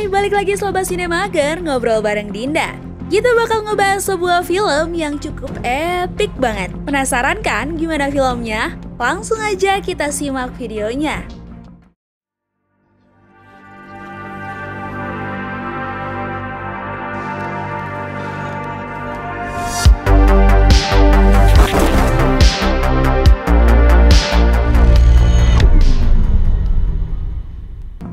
Hai, balik lagi Sobat Sinemager, ngobrol bareng Dinda. Kita bakal ngebahas sebuah film yang cukup epic banget. Penasaran kan gimana filmnya? Langsung aja kita simak videonya.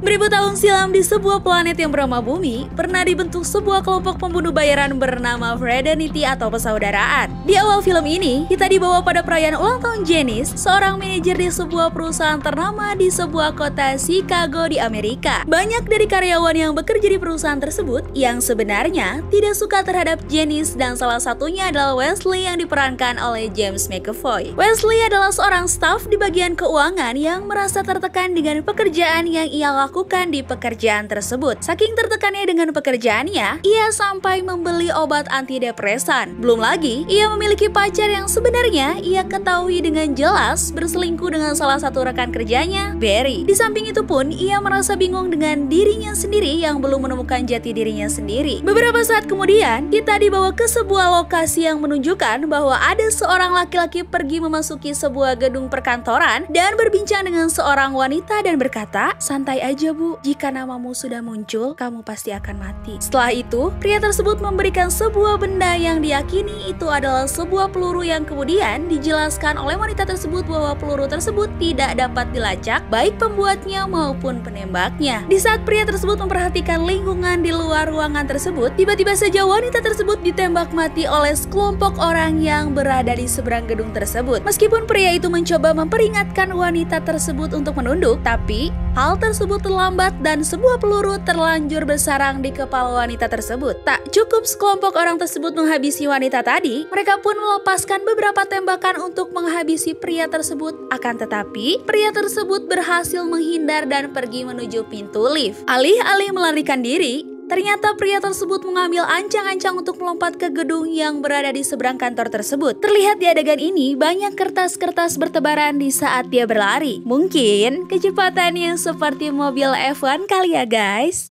Beribu tahun silam di sebuah planet yang bernama Bumi, pernah dibentuk sebuah kelompok pembunuh bayaran bernama Fraternity atau persaudaraan. Di awal film ini, kita dibawa pada perayaan ulang tahun Janice, seorang manajer di sebuah perusahaan ternama di sebuah kota Chicago di Amerika. Banyak dari karyawan yang bekerja di perusahaan tersebut yang sebenarnya tidak suka terhadap Janice, dan salah satunya adalah Wesley yang diperankan oleh James McAvoy. Wesley adalah seorang staf di bagian keuangan yang merasa tertekan dengan pekerjaan yang ia lakukan di pekerjaan tersebut. Saking tertekannya dengan pekerjaannya, ia sampai membeli obat antidepresan. Belum lagi, ia memiliki pacar yang sebenarnya ia ketahui dengan jelas berselingkuh dengan salah satu rekan kerjanya, Barry. Di samping itu pun, ia merasa bingung dengan dirinya sendiri yang belum menemukan jati dirinya sendiri. Beberapa saat kemudian, kita dibawa ke sebuah lokasi yang menunjukkan bahwa ada seorang laki-laki pergi memasuki sebuah gedung perkantoran dan berbincang dengan seorang wanita dan berkata, "Santai aja Bu, jika namamu sudah muncul, kamu pasti akan mati." Setelah itu, pria tersebut memberikan sebuah benda yang diyakini itu adalah sebuah peluru yang kemudian dijelaskan oleh wanita tersebut bahwa peluru tersebut tidak dapat dilacak, baik pembuatnya maupun penembaknya. Di saat pria tersebut memperhatikan lingkungan di luar ruangan tersebut, tiba-tiba saja wanita tersebut ditembak mati oleh sekelompok orang yang berada di seberang gedung tersebut. Meskipun pria itu mencoba memperingatkan wanita tersebut untuk menunduk, tapi hal tersebut terlambat dan sebuah peluru terlanjur bersarang di kepala wanita tersebut. Tak cukup sekelompok orang tersebut menghabisi wanita tadi, mereka pun melepaskan beberapa tembakan untuk menghabisi pria tersebut. Akan tetapi, pria tersebut berhasil menghindar dan pergi menuju pintu lift. Alih-alih melarikan diri, ternyata pria tersebut mengambil ancang-ancang untuk melompat ke gedung yang berada di seberang kantor tersebut. Terlihat di adegan ini banyak kertas-kertas bertebaran di saat dia berlari. Mungkin kecepatannya seperti mobil F1 kali ya guys.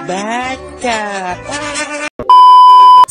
Baca.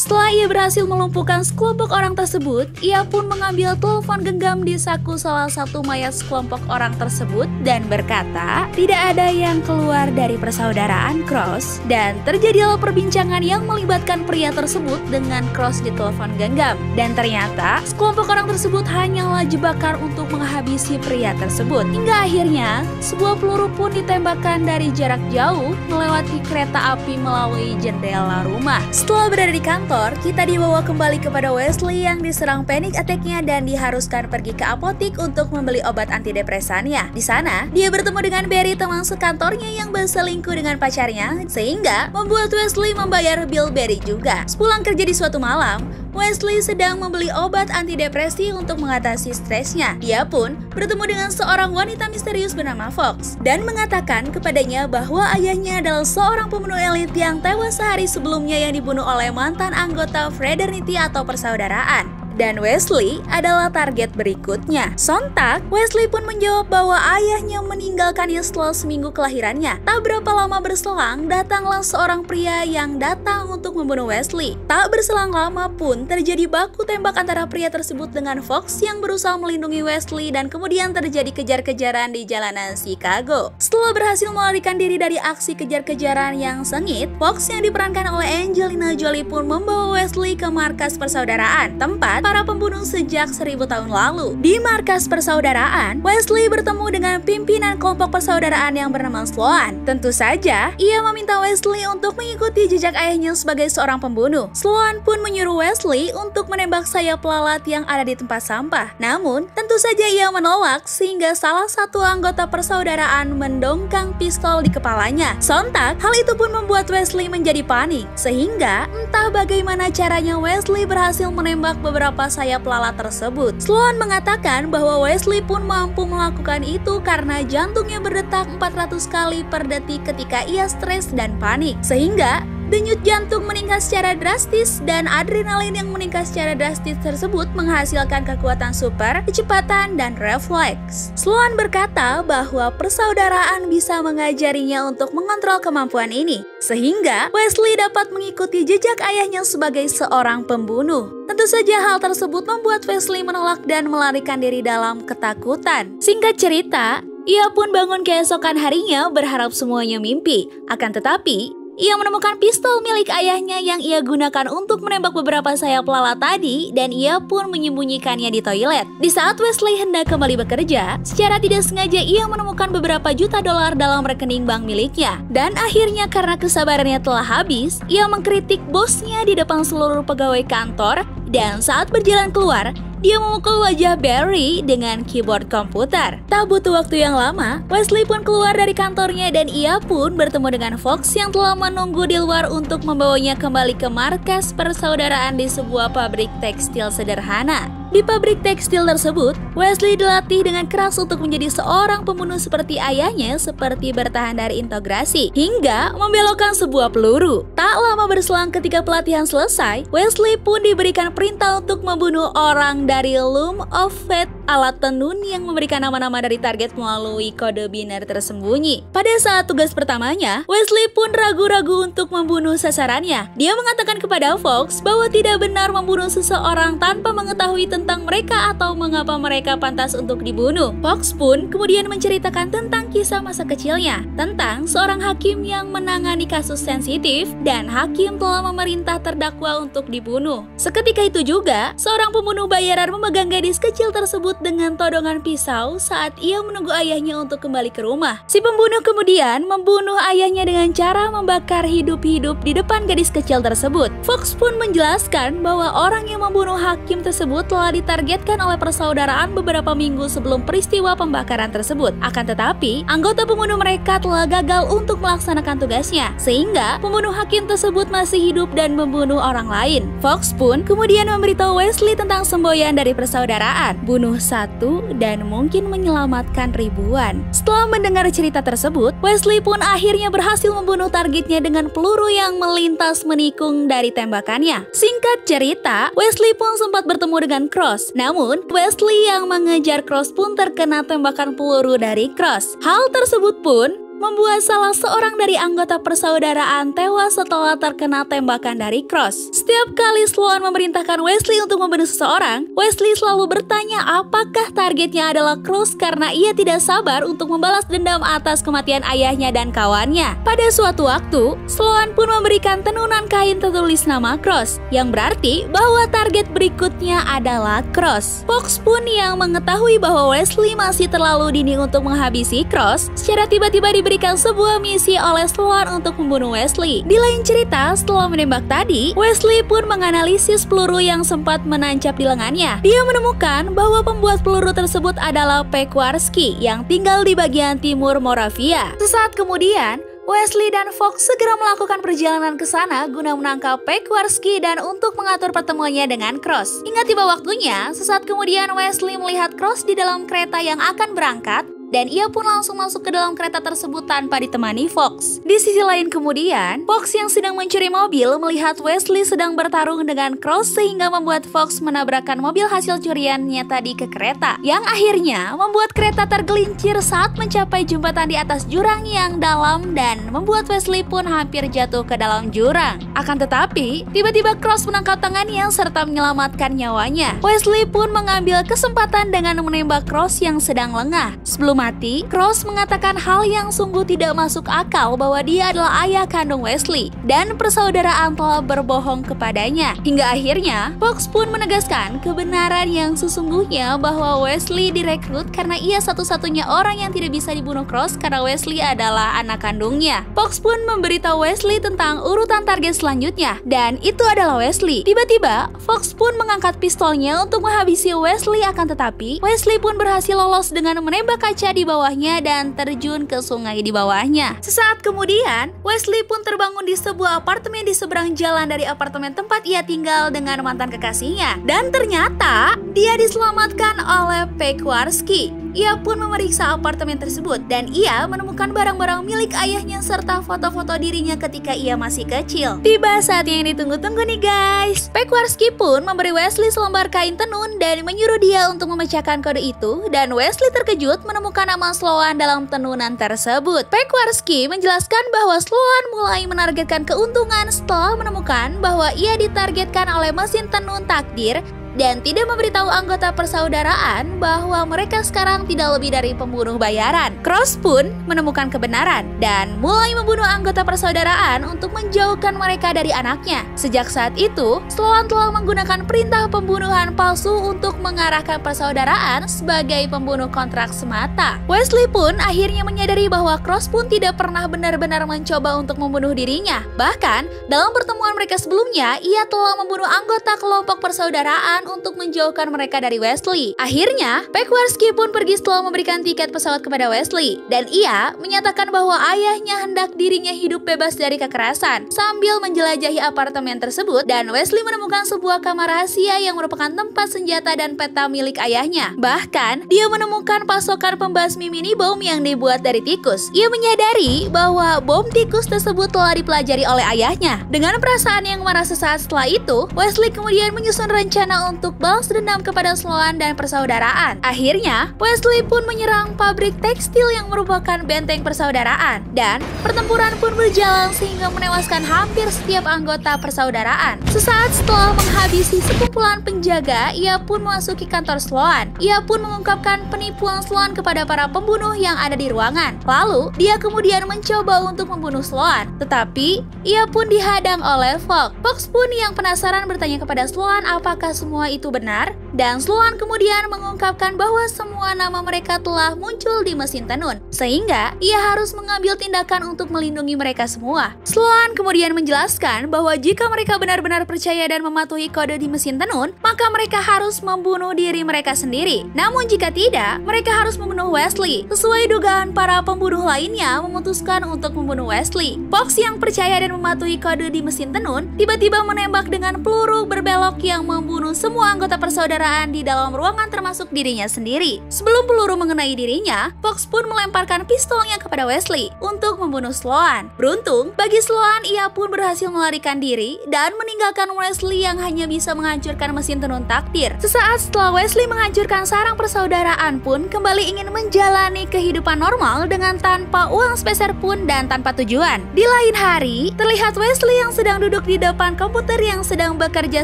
Setelah ia berhasil melumpuhkan sekelompok orang tersebut, ia pun mengambil telepon genggam di saku salah satu mayat sekelompok orang tersebut dan berkata, "Tidak ada yang keluar dari persaudaraan Cross," dan terjadilah perbincangan yang melibatkan pria tersebut dengan Cross di telepon genggam. Dan ternyata, sekelompok orang tersebut hanyalah jebakan untuk menghabisi pria tersebut. Hingga akhirnya, sebuah peluru pun ditembakkan dari jarak jauh melewati kereta api melalui jendela rumah. Setelah berada di kantor, kita dibawa kembali kepada Wesley yang diserang panic attack-nya dan diharuskan pergi ke apotik untuk membeli obat antidepresannya. Di sana, dia bertemu dengan Barry, teman sekantornya yang berselingkuh dengan pacarnya, sehingga membuat Wesley membayar bill Barry juga. Sepulang kerja di suatu malam, Wesley sedang membeli obat antidepresi untuk mengatasi stresnya. Dia pun bertemu dengan seorang wanita misterius bernama Fox dan mengatakan kepadanya bahwa ayahnya adalah seorang pembunuh elit yang tewas sehari sebelumnya yang dibunuh oleh mantan anggota Fraternity atau persaudaraan. Dan Wesley adalah target berikutnya. Sontak, Wesley pun menjawab bahwa ayahnya meninggalkannya setelah seminggu kelahirannya. Tak berapa lama berselang, datanglah seorang pria yang datang untuk membunuh Wesley. Tak berselang lama pun terjadi baku tembak antara pria tersebut dengan Fox yang berusaha melindungi Wesley, dan kemudian terjadi kejar-kejaran di jalanan Chicago. Setelah berhasil melarikan diri dari aksi kejar-kejaran yang sengit, Fox yang diperankan oleh Angelina Jolie pun membawa Wesley ke markas persaudaraan, tempat para pembunuh sejak 1000 tahun lalu. Di markas persaudaraan, Wesley bertemu dengan pimpinan kelompok persaudaraan yang bernama Sloan. Tentu saja, ia meminta Wesley untuk mengikuti jejak ayahnya sebagai seorang pembunuh. Sloan pun menyuruh Wesley untuk menembak sayap lalat yang ada di tempat sampah. Namun, tentu saja ia menolak sehingga salah satu anggota persaudaraan mendongkang pistol di kepalanya. Sontak, hal itu pun membuat Wesley menjadi panik, sehingga entah bagaimana caranya Wesley berhasil menembak beberapa sayap lalat tersebut. Sloan mengatakan bahwa Wesley pun mampu melakukan itu karena jantungnya berdetak 400 kali per detik ketika ia stres dan panik, sehingga Denyut jantung meningkat secara drastis dan adrenalin yang meningkat secara drastis tersebut menghasilkan kekuatan super, kecepatan, dan refleks. Sloan berkata bahwa persaudaraan bisa mengajarinya untuk mengontrol kemampuan ini, sehingga Wesley dapat mengikuti jejak ayahnya sebagai seorang pembunuh. Tentu saja hal tersebut membuat Wesley menolak dan melarikan diri dalam ketakutan. Singkat cerita, ia pun bangun keesokan harinya berharap semuanya mimpi. Akan tetapi, ia menemukan pistol milik ayahnya yang ia gunakan untuk menembak beberapa sayap lalat tadi dan ia pun menyembunyikannya di toilet. Di saat Wesley hendak kembali bekerja, secara tidak sengaja ia menemukan beberapa juta dolar dalam rekening bank miliknya. Dan akhirnya karena kesabarannya telah habis, ia mengkritik bosnya di depan seluruh pegawai kantor dan saat berjalan keluar, dia memukul wajah Barry dengan keyboard komputer. Tak butuh waktu yang lama, Wesley pun keluar dari kantornya dan ia pun bertemu dengan Fox yang telah menunggu di luar untuk membawanya kembali ke markas persaudaraan di sebuah pabrik tekstil sederhana. Di pabrik tekstil tersebut, Wesley dilatih dengan keras untuk menjadi seorang pembunuh seperti ayahnya, seperti bertahan dari integrasi, hingga membelokkan sebuah peluru. Tak lama berselang ketika pelatihan selesai, Wesley pun diberikan perintah untuk membunuh orang dari Loom of Fate, alat tenun yang memberikan nama-nama dari target melalui kode biner tersembunyi. Pada saat tugas pertamanya, Wesley pun ragu-ragu untuk membunuh sasarannya. Dia mengatakan kepada Fox bahwa tidak benar membunuh seseorang tanpa mengetahui tentang mereka atau mengapa mereka pantas untuk dibunuh. Fox pun kemudian menceritakan tentang kisah masa kecilnya, tentang seorang hakim yang menangani kasus sensitif dan hakim telah memerintah terdakwa untuk dibunuh. Seketika itu juga, seorang pembunuh bayaran memegang gadis kecil tersebut dengan todongan pisau saat ia menunggu ayahnya untuk kembali ke rumah. Si pembunuh kemudian membunuh ayahnya dengan cara membakar hidup-hidup di depan gadis kecil tersebut. Fox pun menjelaskan bahwa orang yang membunuh hakim tersebut telah ditargetkan oleh persaudaraan beberapa minggu sebelum peristiwa pembakaran tersebut. Akan tetapi, anggota pembunuh mereka telah gagal untuk melaksanakan tugasnya, sehingga pembunuh hakim tersebut masih hidup dan membunuh orang lain. Fox pun kemudian memberitahu Wesley tentang semboyan dari persaudaraan, bunuh satu dan mungkin menyelamatkan ribuan. Setelah mendengar cerita tersebut, Wesley pun akhirnya berhasil membunuh targetnya dengan peluru yang melintas menikung dari tembakannya. Singkat cerita, Wesley pun sempat bertemu dengan Cross. Namun, Wesley yang mengejar Cross pun terkena tembakan peluru dari Cross. Hal tersebut pun membuat salah seorang dari anggota persaudaraan tewas setelah terkena tembakan dari Cross. Setiap kali Sloan memerintahkan Wesley untuk membunuh seseorang, Wesley selalu bertanya apakah targetnya adalah Cross karena ia tidak sabar untuk membalas dendam atas kematian ayahnya dan kawannya. Pada suatu waktu, Sloan pun memberikan tenunan kain tertulis nama Cross, yang berarti bahwa target berikutnya adalah Cross. Fox pun yang mengetahui bahwa Wesley masih terlalu dini untuk menghabisi Cross, secara tiba-tiba diberikan sebuah misi oleh Sloan untuk membunuh Wesley. Di lain cerita, setelah menembak tadi, Wesley pun menganalisis peluru yang sempat menancap di lengannya. Dia menemukan bahwa pembuat peluru tersebut adalah Pequarski yang tinggal di bagian timur Moravia. Sesaat kemudian, Wesley dan Fox segera melakukan perjalanan ke sana guna menangkap Pequarski dan untuk mengatur pertemuannya dengan Cross. Hingga tiba waktunya, sesaat kemudian Wesley melihat Cross di dalam kereta yang akan berangkat, dan ia pun langsung masuk ke dalam kereta tersebut tanpa ditemani Fox. Di sisi lain kemudian, Fox yang sedang mencuri mobil melihat Wesley sedang bertarung dengan Cross sehingga membuat Fox menabrakkan mobil hasil curiannya tadi ke kereta, yang akhirnya membuat kereta tergelincir saat mencapai jembatan di atas jurang yang dalam dan membuat Wesley pun hampir jatuh ke dalam jurang. Akan tetapi, tiba-tiba Cross menangkap tangannya serta menyelamatkan nyawanya. Wesley pun mengambil kesempatan dengan menembak Cross yang sedang lengah. Sebelum mati, Cross mengatakan hal yang sungguh tidak masuk akal bahwa dia adalah ayah kandung Wesley dan persaudaraan telah berbohong kepadanya. Hingga akhirnya, Fox pun menegaskan kebenaran yang sesungguhnya bahwa Wesley direkrut karena ia satu-satunya orang yang tidak bisa dibunuh Cross karena Wesley adalah anak kandungnya. Fox pun memberitahu Wesley tentang urutan target selanjutnya dan itu adalah Wesley. Tiba-tiba, Fox pun mengangkat pistolnya untuk menghabisi Wesley, akan tetapi Wesley pun berhasil lolos dengan menembak kaca tangga di bawahnya dan terjun ke sungai di bawahnya. Sesaat kemudian, Wesley pun terbangun di sebuah apartemen di seberang jalan dari apartemen tempat ia tinggal dengan mantan kekasihnya. Dan ternyata, dia diselamatkan oleh Peckwarsky. Ia pun memeriksa apartemen tersebut dan ia menemukan barang-barang milik ayahnya serta foto-foto dirinya ketika ia masih kecil. Tiba saatnya yang ditunggu-tunggu nih guys. Peckwarsky pun memberi Wesley selembar kain tenun dan menyuruh dia untuk memecahkan kode itu, dan Wesley terkejut menemukan nama Sloan dalam tenunan tersebut. Peckwarsky menjelaskan bahwa Sloan mulai menargetkan keuntungan setelah menemukan bahwa ia ditargetkan oleh mesin tenun takdir dan tidak memberitahu anggota persaudaraan bahwa mereka sekarang tidak lebih dari pembunuh bayaran. Cross pun menemukan kebenaran dan mulai membunuh anggota persaudaraan untuk menjauhkan mereka dari anaknya. Sejak saat itu, Sloan telah menggunakan perintah pembunuhan palsu untuk mengarahkan persaudaraan sebagai pembunuh kontrak semata. Wesley pun akhirnya menyadari bahwa Cross pun tidak pernah benar-benar mencoba untuk membunuh dirinya. Bahkan, dalam pertemuan mereka sebelumnya, ia telah membunuh anggota kelompok persaudaraan untuk menjauhkan mereka dari Wesley. Akhirnya, Peckwarsky pun pergi setelah memberikan tiket pesawat kepada Wesley, dan ia menyatakan bahwa ayahnya hendak dirinya hidup bebas dari kekerasan. Sambil menjelajahi apartemen tersebut, dan Wesley menemukan sebuah kamar rahasia yang merupakan tempat senjata dan peta milik ayahnya. Bahkan, dia menemukan pasokan pembasmi mini bom yang dibuat dari tikus. Ia menyadari bahwa bom tikus tersebut telah dipelajari oleh ayahnya. Dengan perasaan yang marah sesaat setelah itu, Wesley kemudian menyusun rencana untuk balas dendam kepada Sloan dan persaudaraan. Akhirnya, Wesley pun menyerang pabrik tekstil yang merupakan benteng persaudaraan, dan pertempuran pun berjalan sehingga menewaskan hampir setiap anggota persaudaraan. Sesaat setelah menghabisi sekumpulan penjaga, ia pun memasuki kantor Sloan. Ia pun mengungkapkan penipuan Sloan kepada para pembunuh yang ada di ruangan. Lalu, dia kemudian mencoba untuk membunuh Sloan, tetapi ia pun dihadang oleh Fox. Fox pun yang penasaran bertanya kepada Sloan apakah semua itu benar, dan Sloan kemudian mengungkapkan bahwa semua nama mereka telah muncul di mesin tenun, sehingga ia harus mengambil tindakan untuk melindungi mereka semua. Sloan kemudian menjelaskan bahwa jika mereka benar-benar percaya dan mematuhi kode di mesin tenun, maka mereka harus membunuh diri mereka sendiri. Namun jika tidak, mereka harus membunuh Wesley. Sesuai dugaan para pembunuh lainnya memutuskan untuk membunuh Wesley. Fox yang percaya dan mematuhi kode di mesin tenun tiba-tiba menembak dengan peluru berbelok yang membunuh semua anggota persaudaraan di dalam ruangan termasuk dirinya sendiri. Sebelum peluru mengenai dirinya, Fox pun melemparkan pistolnya kepada Wesley untuk membunuh Sloan. Beruntung, bagi Sloan ia pun berhasil melarikan diri dan meninggalkan Wesley yang hanya bisa menghancurkan mesin tenun takdir. Sesaat setelah Wesley menghancurkan sarang persaudaraan pun kembali ingin menjalani kehidupan normal dengan tanpa uang sepeser pun dan tanpa tujuan. Di lain hari, terlihat Wesley yang sedang duduk di depan komputer yang sedang bekerja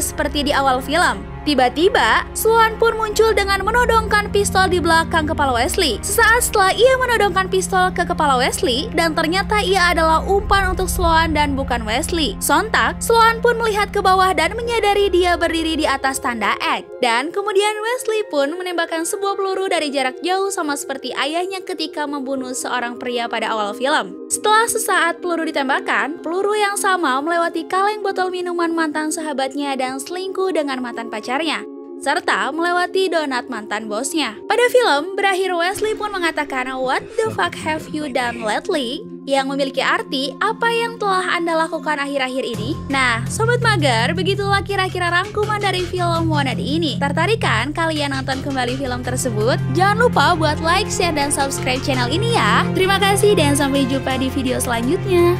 seperti di awal film. Tiba-tiba, Sloan pun muncul dengan menodongkan pistol di belakang kepala Wesley. Sesaat setelah ia menodongkan pistol ke kepala Wesley, dan ternyata ia adalah umpan untuk Sloan dan bukan Wesley. Sontak, Sloan pun melihat ke bawah dan menyadari dia berdiri di atas tanda X. Dan kemudian Wesley pun menembakkan sebuah peluru dari jarak jauh sama seperti ayahnya ketika membunuh seorang pria pada awal film. Setelah sesaat peluru ditembakkan, peluru yang sama melewati kaleng botol minuman mantan sahabatnya dan selingkuh dengan mantan pacarnya, serta melewati donat mantan bosnya. Pada film berakhir, Wesley pun mengatakan "What the fuck have you done lately?" yang memiliki arti apa yang telah Anda lakukan akhir-akhir ini. Nah, Sobat Mager, begitulah kira-kira rangkuman dari film Wannabe ini. Tertarik kan kalian nonton kembali film tersebut? Jangan lupa buat like, share, dan subscribe channel ini ya. Terima kasih dan sampai jumpa di video selanjutnya.